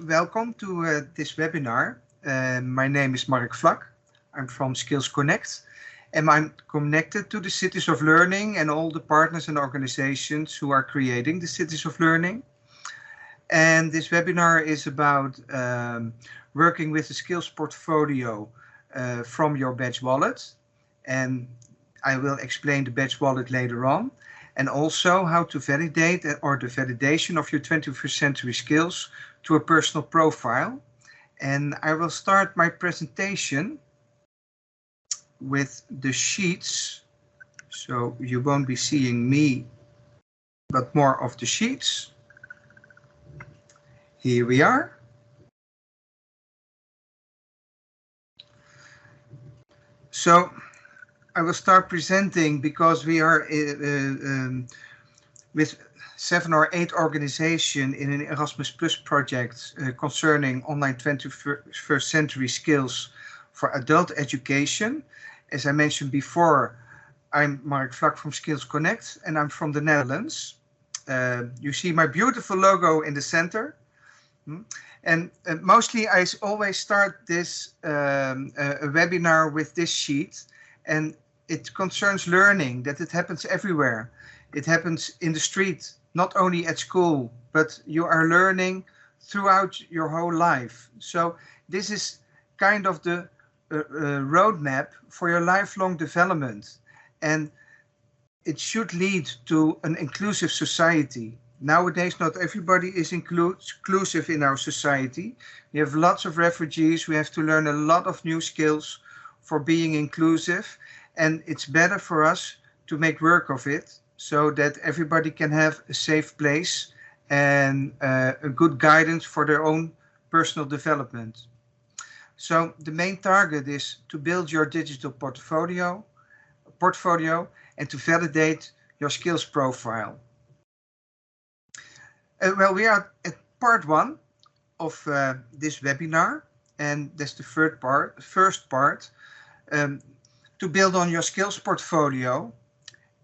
Welcome to this webinar. My name is Vlak. I'm from Skills Connect, and I'm connected to the Cities of Learning and all the partners and organizations who are creating the Cities of Learning. And this webinar is about working with the skills portfolio from your Badgewallet. And I will explain the Badgewallet later on. And also how to validate or the validation of your 21st century skills to a personal profile. And I will start my presentation with the sheets. So you won't be seeing me, but more of the sheets. Here we are. So I will start presenting because we are with 7 or 8 organizations in an Erasmus Plus project concerning online 21st century skills for adult education. As I mentioned before, I'm Vlak from Skills Connect and I'm from the Netherlands. You see my beautiful logo in the center. And mostly I always start this webinar with this sheet, and it concerns learning, that it happens everywhere. It happens in the street, not only at school, but you are learning throughout your whole life. So this is kind of the roadmap for your lifelong development, and it should lead to an inclusive society. Nowadays, not everybody is inclusive in our society. We have lots of refugees. We have to learn a lot of new skills for being inclusive. And it's better for us to make work of it so that everybody can have a safe place and a good guidance for their own personal development. So the main target is to build your digital portfolio and to validate your skills profile. Well, we are at part 1 of this webinar, and that's the first part, to build on your skills portfolio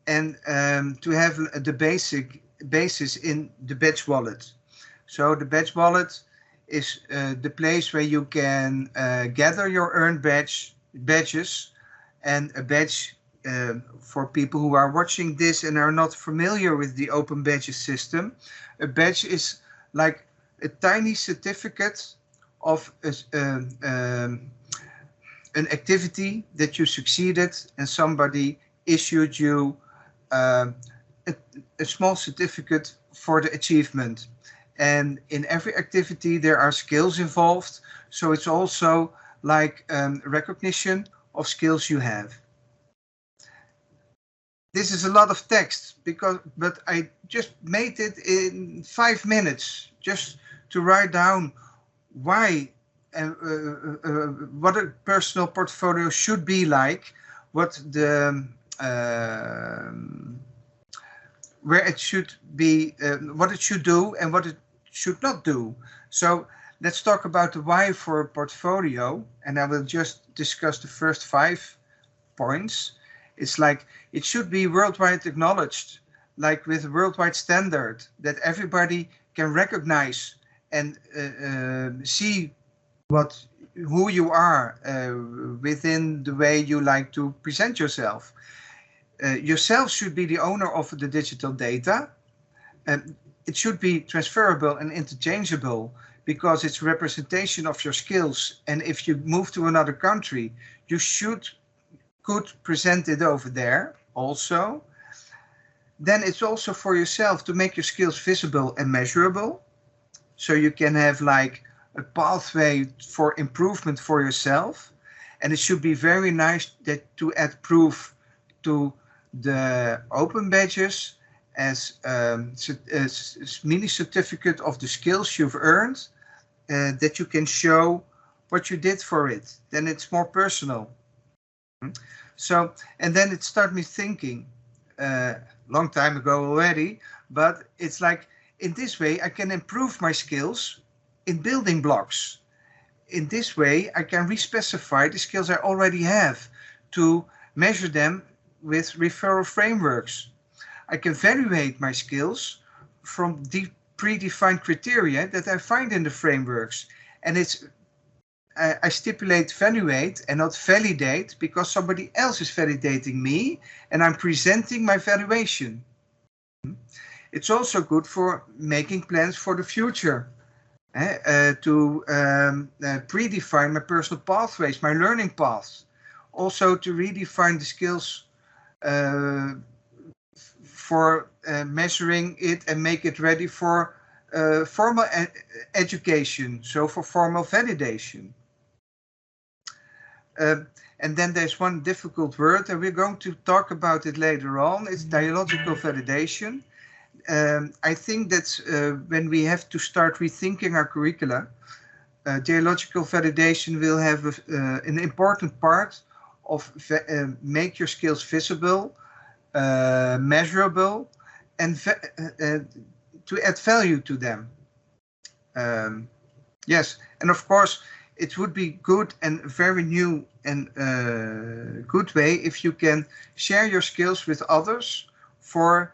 and to have the basis in the Badgewallet. So the Badgewallet is the place where you can gather your earned badges, and a badge for people who are watching this and are not familiar with the Open Badges system. A badge is like a tiny certificate of an activity that you succeeded, and somebody issued you a small certificate for the achievement. And in every activity there are skills involved, so it's also like recognition of skills you have. This is a lot of text, but I just made it in 5 minutes just to write down why what a personal portfolio should be like, what the where it should be, what it should do and what it should not do. So let's talk about the why for a portfolio, and I will just discuss the first 5 points. It's like it should be worldwide acknowledged, like with a worldwide standard that everybody can recognize and see who you are within the way you like to present yourself. Yourself should be the owner of the digital data. It should be transferable and interchangeable because it's a representation of your skills. And if you move to another country, you could present it over there also. Then it's also for yourself to make your skills visible and measurable. So you can have like a pathway for improvement for yourself. And it should be very nice to add proof to the open badges as a mini certificate of the skills you've earned, that you can show what you did for it. Then it's more personal. So, and then it started me thinking, long time ago already, but it's like, in this way I can improve my skills in building blocks. In this way I can respecify the skills I already have to measure them with referral frameworks. I can evaluate my skills from predefined criteria that I find in the frameworks. And it's I stipulate evaluate and not validate because somebody else is validating me and I'm presenting my valuation. It's also good for making plans for the future, to predefine my personal pathways, my learning paths. Also to redefine the skills for measuring it and make it ready for formal education, so for formal validation. And then there's one difficult word, and we're going to talk about it later on. It's dialogical validation. I think that's when we have to start rethinking our curricula. Dialogical validation will have an important part of make your skills visible, measurable, and to add value to them. Yes, and of course, it would be good and very new and good way if you can share your skills with others for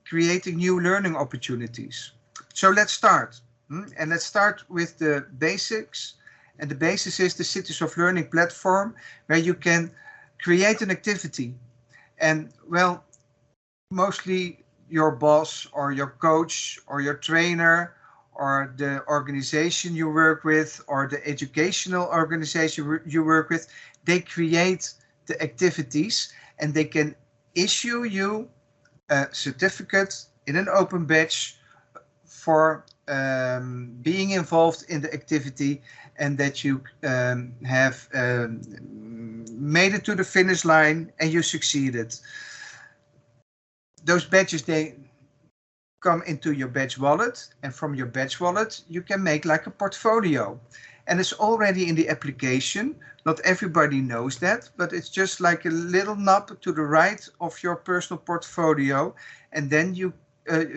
creating new learning opportunities. So let's start. And let's start with the basics. And the basis is the Cities of Learning platform, where you can create an activity. And well, mostly your boss or your coach or your trainer or the organization you work with or the educational organization you work with, they create the activities and they can issue you a certificate in an open badge for being involved in the activity and that you have made it to the finish line and you succeeded. Those badges, they come into your Badgewallet, and from your Badgewallet you can make like a portfolio, and it's already in the application. Not everybody knows that, but it's just like a little knob to the right of your personal portfolio, and then you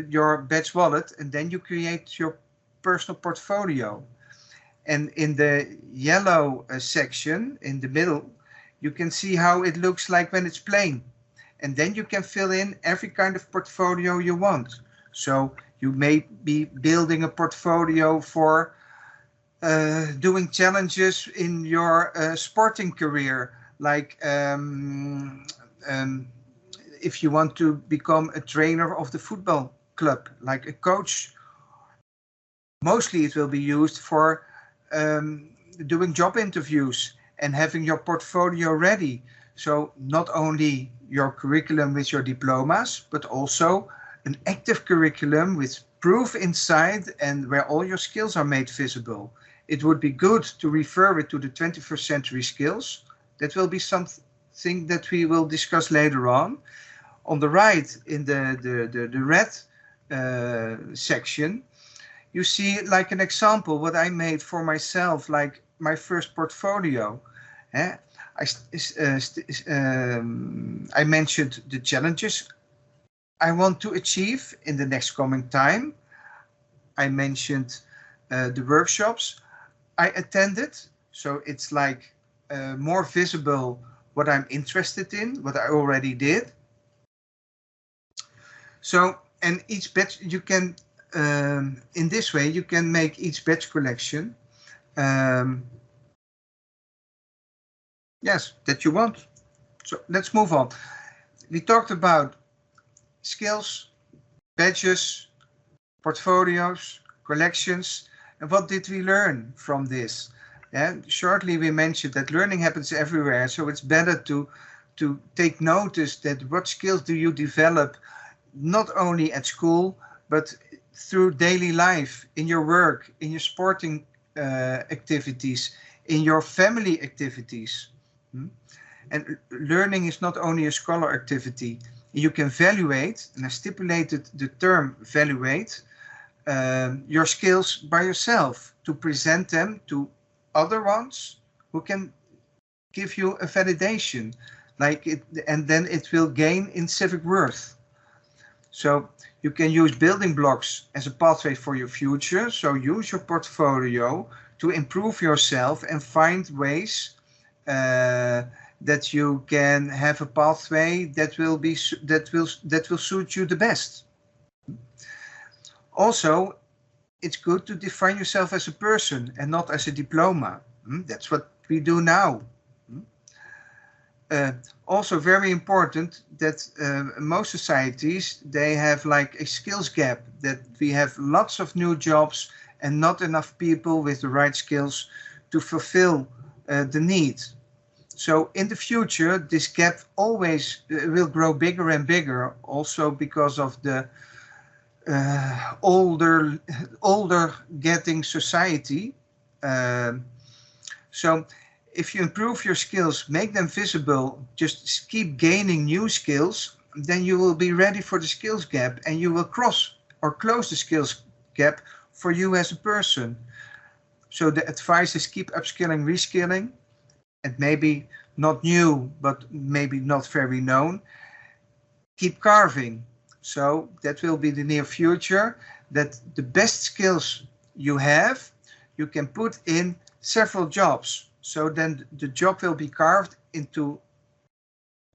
your Badgewallet, and then you create your personal portfolio. And in the yellow section in the middle, you can see how it looks like when it's plain, and then you can fill in every kind of portfolio you want. So you may be building a portfolio for doing challenges in your sporting career, like if you want to become a trainer of the football club, like a coach. Mostly it will be used for doing job interviews and having your portfolio ready. So not only your curriculum with your diplomas, but also an active curriculum with proof inside and where all your skills are made visible. It would be good to refer it to the 21st century skills. That will be something that we will discuss later on. On the right, in the red section, you see like an example what I made for myself, like my first portfolio. I mentioned the challenges I want to achieve in the next coming time. I mentioned the workshops I attended, so it's like more visible what I'm interested in, what I already did. So, and each batch you can, in this way, you can make each batch collection, yes, that you want. So let's move on. We talked about skills, badges, portfolios, collections, and what did we learn from this? And shortly we mentioned that learning happens everywhere, so it's better to take notice that what skills do you develop not only at school, but through daily life, in your work, in your sporting activities, in your family activities. And learning is not only a scholar activity. You can evaluate, and I stipulated the term evaluate, your skills by yourself to present them to other ones who can give you a validation, like it, and then it will gain in civic worth. So you can use building blocks as a pathway for your future. So use your portfolio to improve yourself and find ways that you can have a pathway that will suit you the best. Also, it's good to define yourself as a person and not as a diploma. That's what we do now. Also very important that most societies, they have like a skills gap, that we have lots of new jobs and not enough people with the right skills to fulfill the need. So in the future, this gap always will grow bigger and bigger, also because of the older getting society. So if you improve your skills, make them visible, just keep gaining new skills, then you will be ready for the skills gap, and you will cross or close the skills gap for you as a person. So the advice is keep upskilling, reskilling, and maybe not new, but maybe not very known. Keep carving. So that will be the near future, that the best skills you have, you can put in several jobs. So then the job will be carved into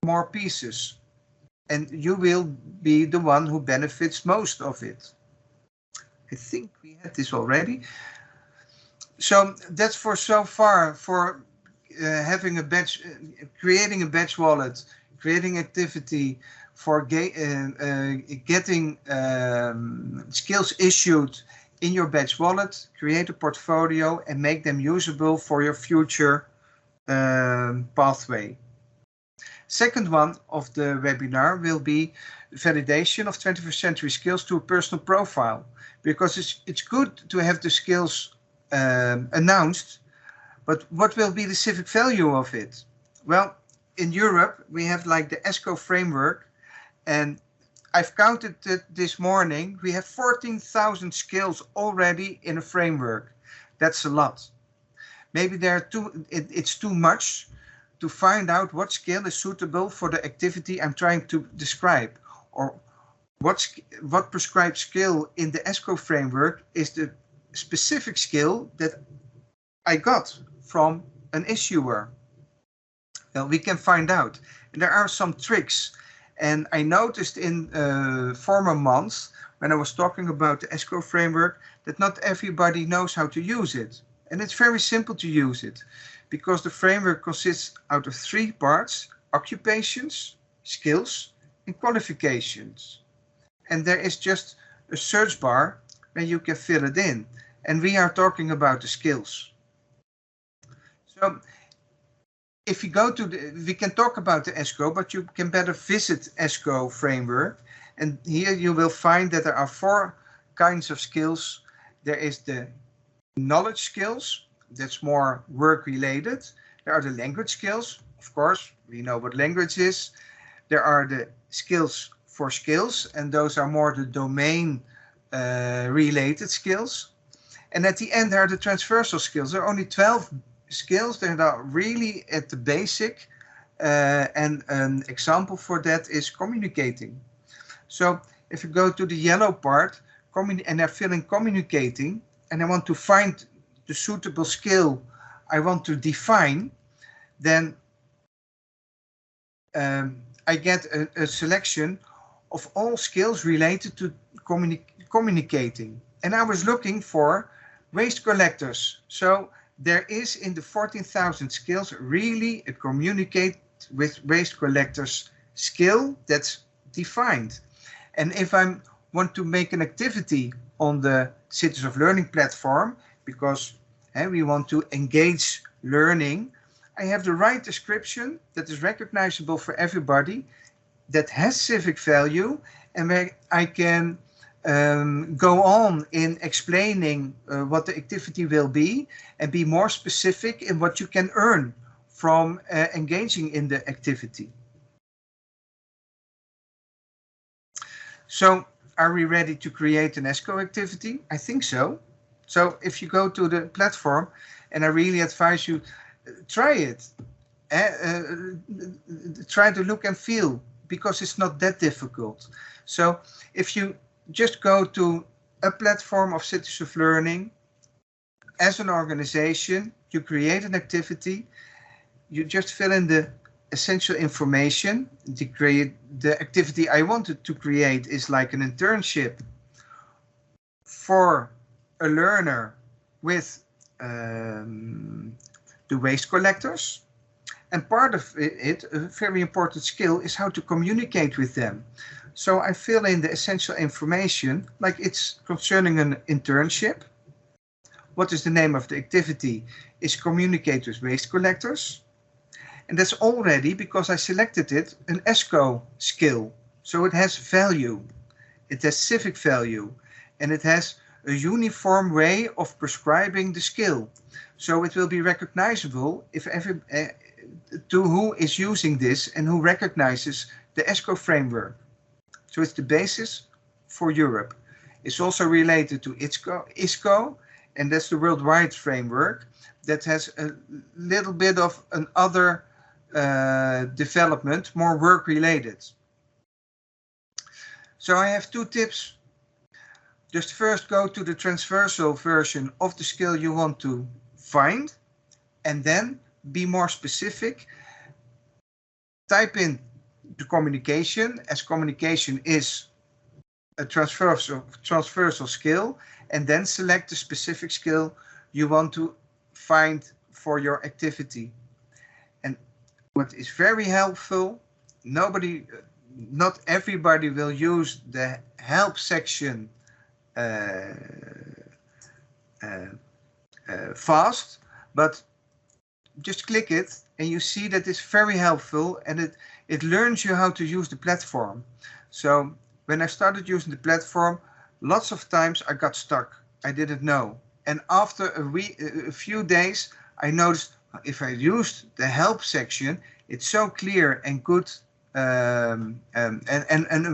more pieces, and you will be the one who benefits most of it. I think we had this already. So that's for so far for having a badge, creating a badge wallet, creating activity, for getting skills issued in your badge wallet, create a portfolio, and make them usable for your future pathway. Second one of the webinar will be validation of 21st century skills to a personal profile, because it's good to have the skills announced, but what will be the civic value of it? Well, in Europe, we have like the ESCO framework, and I've counted it this morning. We have 14,000 skills already in a framework. That's a lot. Maybe it's too much to find out what skill is suitable for the activity I'm trying to describe, or what prescribed skill in the ESCO framework is the specific skill that I got from an issuer. Well, we can find out. And there are some tricks. And I noticed in former months, when I was talking about the ESCO framework, that not everybody knows how to use it. And it's very simple to use it, because the framework consists out of 3 parts: occupations, skills, and qualifications. And there is just a search bar where you can fill it in. And we are talking about the skills. So if you go to we can talk about the ESCO, but you can better visit ESCO framework. And here you will find that there are 4 kinds of skills. There is the knowledge skills, that's more work related. There are the language skills, of course, we know what language is. There are the skills for skills, and those are more the domain related skills. And at the end, there are the transversal skills. There are only 12 skills that are really at the basic, and an example for that is communicating. So if you go to the yellow part, and I fill in communicating, and I want to find the suitable skill I want to define, then I get a selection of all skills related to communicating. And I was looking for waste collectors. So there is in the 14,000 skills really a communicate with waste collectors skill that's defined. And if I want to make an activity on the Cities of Learning platform, because we want to engage learning, I have the right description that is recognizable for everybody, that has civic value, and where I can go on in explaining what the activity will be, and be more specific in what you can earn from engaging in the activity. So are we ready to create an ESCO activity? I think so. So if you go to the platform, and I really advise you, try it. Try to look and feel, because it's not that difficult. So if you just go to a platform of Cities of Learning, as an organization, you create an activity, you just fill in the essential information. The activity I wanted to create is like an internship for a learner with the waste collectors. And part of it, a very important skill, is how to communicate with them. So I fill in the essential information, like it's concerning an internship. What is the name of the activity? Is communicate with waste collectors. And that's already, because I selected it, an ESCO skill. So it has value. It has civic value. And it has a uniform way of prescribing the skill. So it will be recognizable if to who is using this and who recognizes the ESCO framework. So it's the basis for Europe. It's also related to ISCO, and that's the worldwide framework that has a little bit of another development, more work related. So I have 2 tips. Just first go to the transversal version of the skill you want to find, and then be more specific. Type in the communication, as communication is a transversal skill, and then select the specific skill you want to find for your activity. And what is very helpful, not everybody will use the help section fast, but just click it and you see that it's very helpful, and it learns you how to use the platform. So when I started using the platform, lots of times I got stuck. I didn't know. And after a few days, I noticed if I used the help section, it's so clear and good and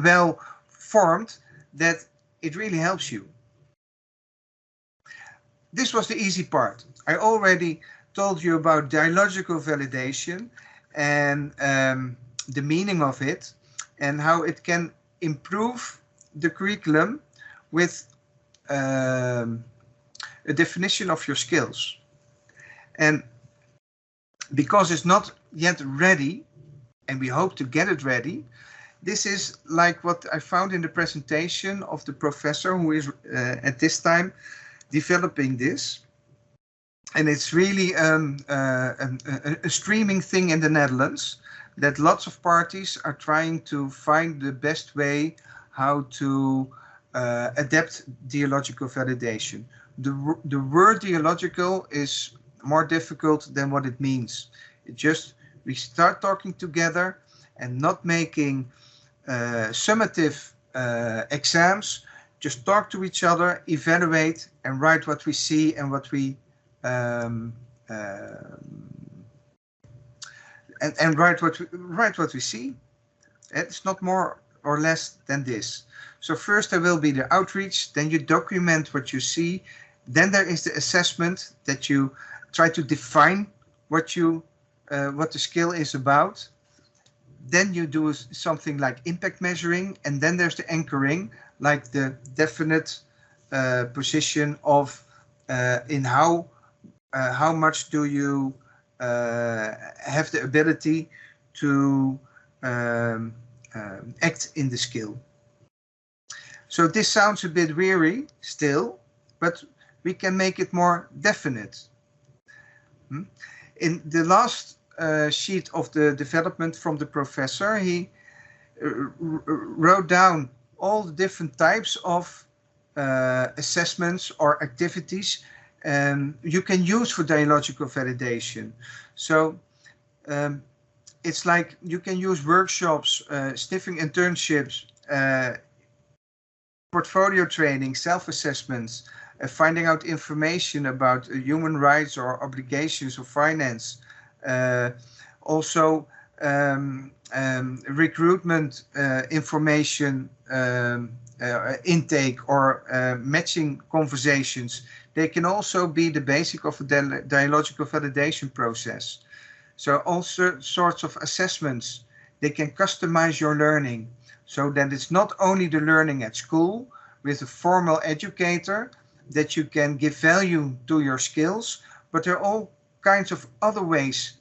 well formed that it really helps you. This was the easy part. I already told you about dialogical validation and the meaning of it and how it can improve the curriculum with a definition of your skills. And because it's not yet ready, and we hope to get it ready, this is like what I found in the presentation of the professor who is at this time developing this. And it's really a streaming thing in the Netherlands, that lots of parties are trying to find the best way how to adapt dialogical validation. The word dialogical is more difficult than what it means. It just, we start talking together and not making summative exams, just talk to each other, evaluate, and write what we see and what we and write what we see. It's not more or less than this. So first there will be the outreach, then you document what you see, then there is the assessment that you try to define what the skill is about. Then you do something like impact measuring, and then there's the anchoring, like the definite position of in how much do you have the ability to act in the skill. So this sounds a bit weary still, but we can make it more definite. In the last sheet of the development from the professor, he wrote down all the different types of assessments or activities you can use for dialogical validation. So it's like you can use workshops, sniffing internships, portfolio training, self-assessments, finding out information about human rights or obligations or finance. Also recruitment information intake or matching conversations. They can also be the basic of a dialogical validation process. So all sorts of assessments, they can customize your learning so that it's not only the learning at school with a formal educator that you can give value to your skills, but there are all kinds of other ways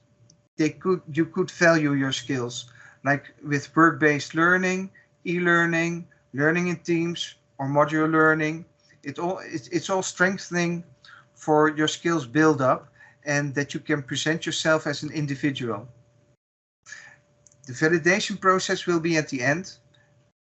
you could value your skills, like with work-based learning, e-learning, learning in teams, or modular learning. It's all strengthening for your skills build up and that you can present yourself as an individual. The validation process will be at the end.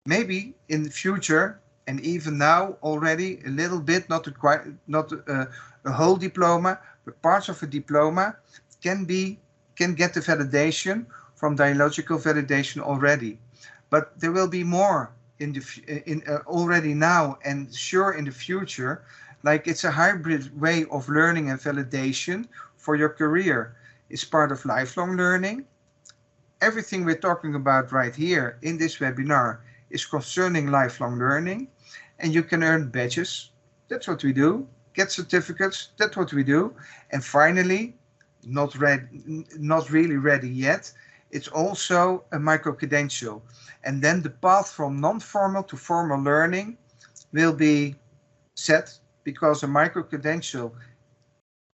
Maybe in the future, and even now already a little bit, not a whole diploma, but parts of a diploma can get the validation from dialogical validation already. But there will be more already now and sure in the future. Like it's a hybrid way of learning and validation for your career. It's part of lifelong learning. Everything we're talking about right here in this webinar is concerning lifelong learning, and you can earn badges. That's what we do. Get certificates. That's what we do. And finally, not really ready yet, it's also a micro-credential. And then the path from non-formal to formal learning will be set, because a micro-credential,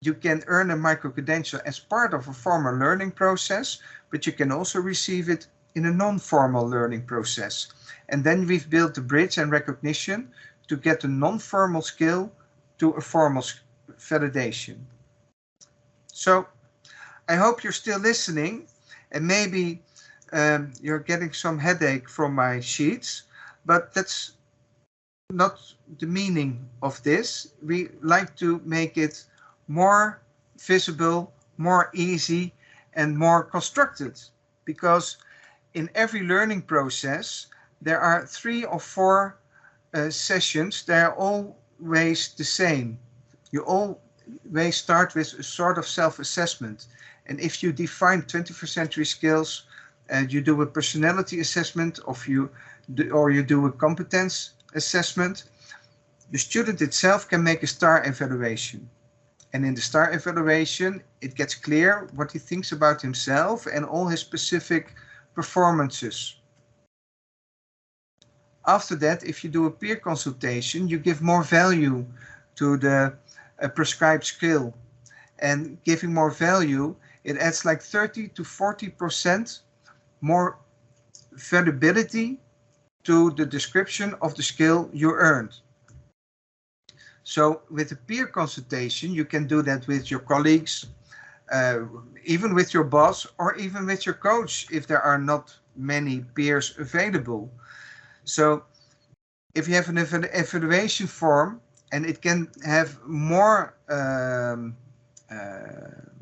you can earn a micro-credential as part of a formal learning process, but you can also receive it in a non-formal learning process. And then we've built the bridge and recognition to get a non-formal skill to a formal validation. So I hope you're still listening, and maybe you're getting some headache from my sheets, but that's not the meaning of this. We like to make it more visible, more easy, and more constructed, because in every learning process there are 3 or 4 sessions. They are always the same. You always start with a sort of self-assessment, and if you define 21st century skills, you do a personality assessment, or you do a competence assessment, the student itself can make a STAR evaluation. And in the STAR evaluation, it gets clear what he thinks about himself and all his specific performances. After that, if you do a peer consultation, you give more value to the prescribed skill. And giving more value, it adds like 30 to 40% more valuability to the description of the skill you earned. So with a peer consultation, you can do that with your colleagues, even with your boss, or even with your coach if there are not many peers available. So if you have an evaluation form, and it can have more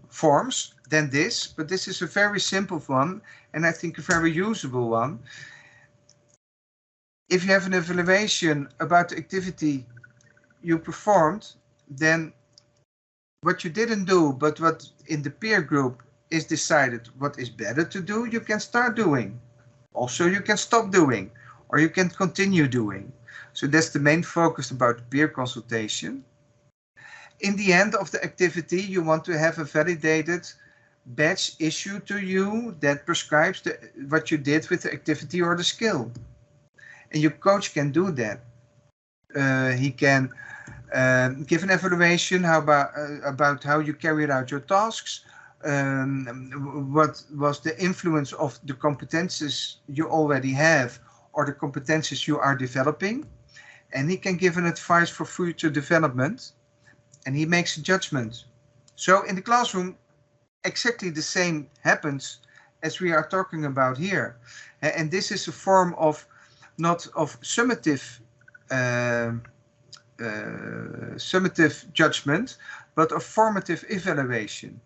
forms than this, but this is a very simple one, and I think a very usable one. If you have an evaluation about the activity you performed, then what you didn't do, but what in the peer group is decided what is better to do, you can start doing. Also, you can stop doing, or you can continue doing. So that's the main focus about peer consultation. In the end of the activity, you want to have a validated badge issued to you that prescribes what you did with the activity or the skill. And your coach can do that. He can give an evaluation about how you carried out your tasks, what was the influence of the competences you already have or the competences you are developing, and he can give an advice for future development, and he makes a judgment. So in the classroom, exactly the same happens as we are talking about here, and this is a form of not of summative judgment, but a formative evaluation.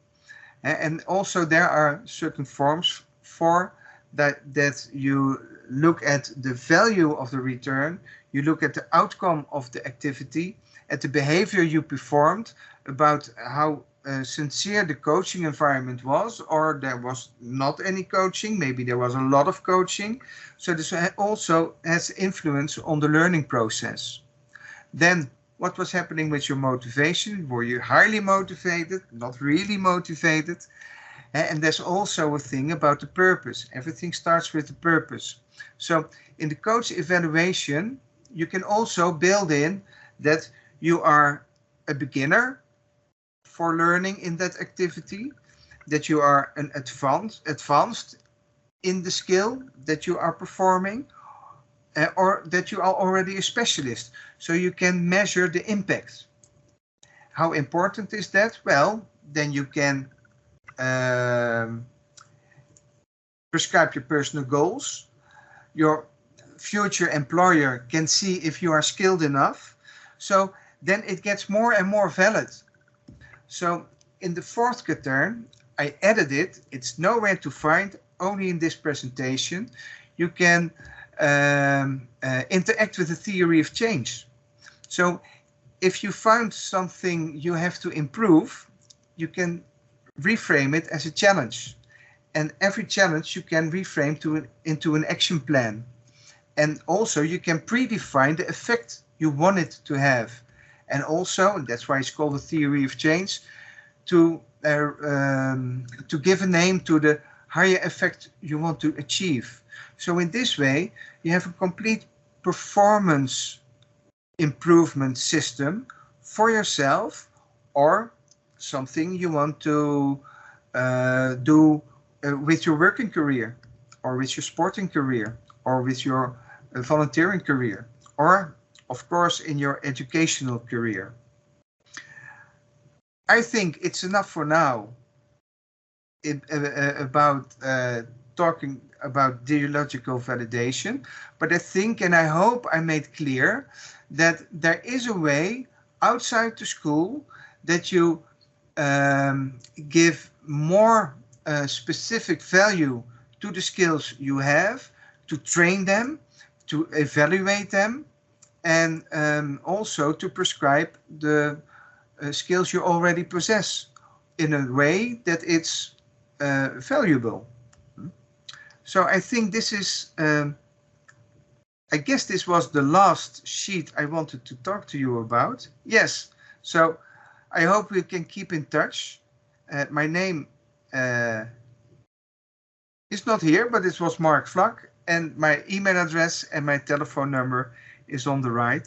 And also there are certain forms for that you look at the value of the return, you look at the outcome of the activity, at the behavior you performed, about how sincere the coaching environment was, or there was not any coaching, maybe there was a lot of coaching. So this also has influence on the learning process. Then what was happening with your motivation? Were you highly motivated, not really motivated? And there's also a thing about the purpose. Everything starts with the purpose. So in the coach evaluation, you can also build in that you are a beginner for learning in that activity, that you are an advanced in the skill that you are performing, or that you are already a specialist, so you can measure the impact. How important is that? Well, then you can prescribe your personal goals. Your future employer can see if you are skilled enough. So then it gets more and more valid. So in the fourth quatrain, I added it. It's nowhere to find, only in this presentation. You can interact with the theory of change. So if you found something you have to improve, you can reframe it as a challenge. And every challenge you can reframe into an action plan. And also you can predefine the effect you want it to have. And also, and that's why it's called the theory of change, to give a name to the higher effect you want to achieve. So in this way, you have a complete performance improvement system for yourself, or something you want to do with your working career, or with your sporting career, or with your volunteering career, or of course in your educational career. I think it's enough for now about talking about ideological validation, but I think and I hope I made clear that there is a way outside the school that you give more specific value to the skills you have, to train them, to evaluate them, and also to prescribe the skills you already possess in a way that it's valuable. So I think this is, I guess this was the last sheet I wanted to talk to you about. Yes, so I hope we can keep in touch. My name is not here, but it was Mark Vlak, and my email address and my telephone number is on the right.